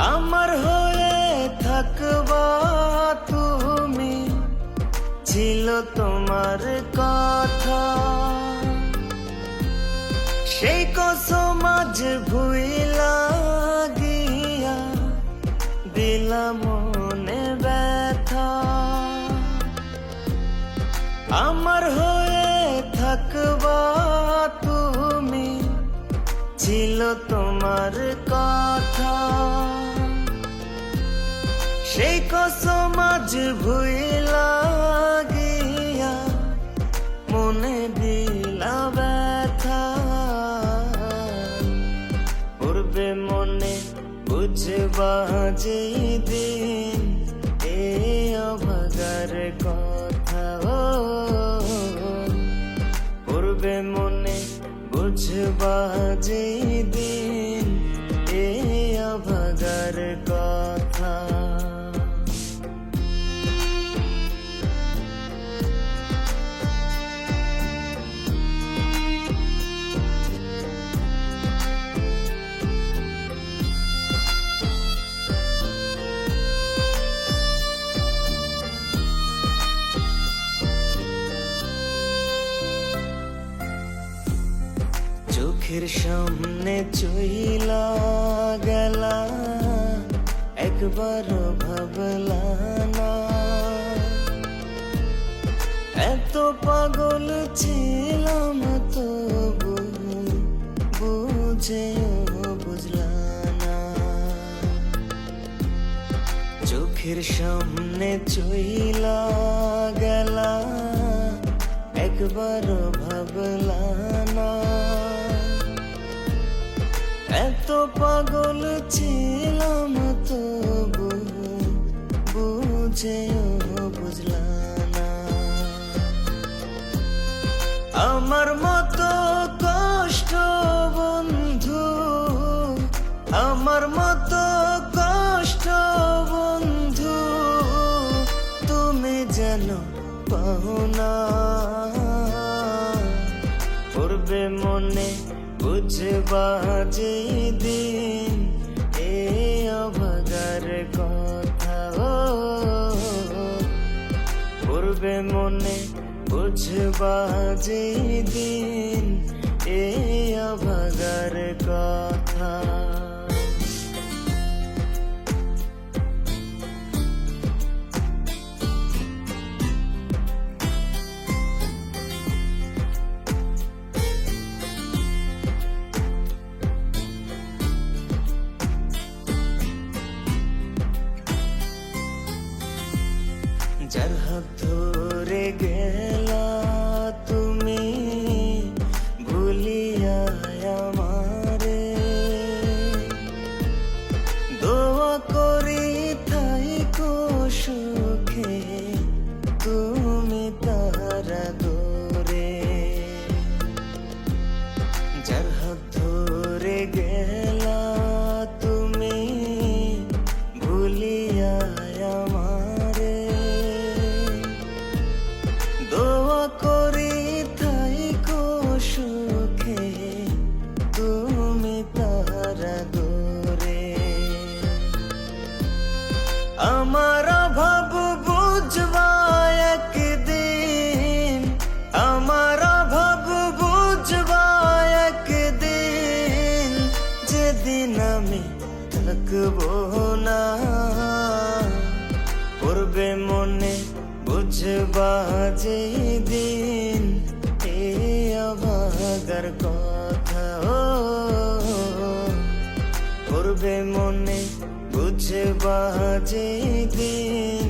আমার হয়ে থাকবা তুমি, ছিল তোমার কথা। সেই কসম আজ ভুইলা গিয়া দিলাম মনে ব্যথা। আমার হয়ে থাকবা তুমি, ছিল তোমার কথা। সেই কসম আজ ভুইলা গিয়া মনে দিলা ব্যথা। পূর্বে মনে বুঝবা যেই দিন এ অভাগার কথা। পূর্বে মনে বুঝবা যেই দিন এ অভাগার কথা। চোখের সামনে চইলা গেলা, একবার ভাবলা না। এত পাগল ছিলাম তবু বুঝেও বুঝলা না। চোখের সামনে চইলা গেলা, একবার ভাবলা না। এত পাগল ছিলাম তবু বুঝেও বুঝলা না। আমার মতো কষ্ট বন্ধু, আমার মতো কষ্ট বন্ধু তুমি যেন পাও না। পূর্বে মনে বুঝবা যেই দিন এ অভাগার কথা। পূর্বে মনে বুঝবা যেই দিন এ অভাগার কথা। যার হাত ধরে গেলা তুমি ভুলিয়া আমারে, দোয়া করি থাইকো সুখে তুমি তারা দরে। যার হাত ধরে গেলা তুমি ভুলিয়া আমারে, দোয়া করি থাইকো সুখে তুমি তারা দরে। আমার অভাব বুঝবা একদিন, আমার অভাব বুঝবা একদিন, যেদিন আমি থাকবো না। পূর্বে মনে বুঝবা যেই দিন এ অভাগার কথা। পূর্বে মনে বুঝবা যেই দিন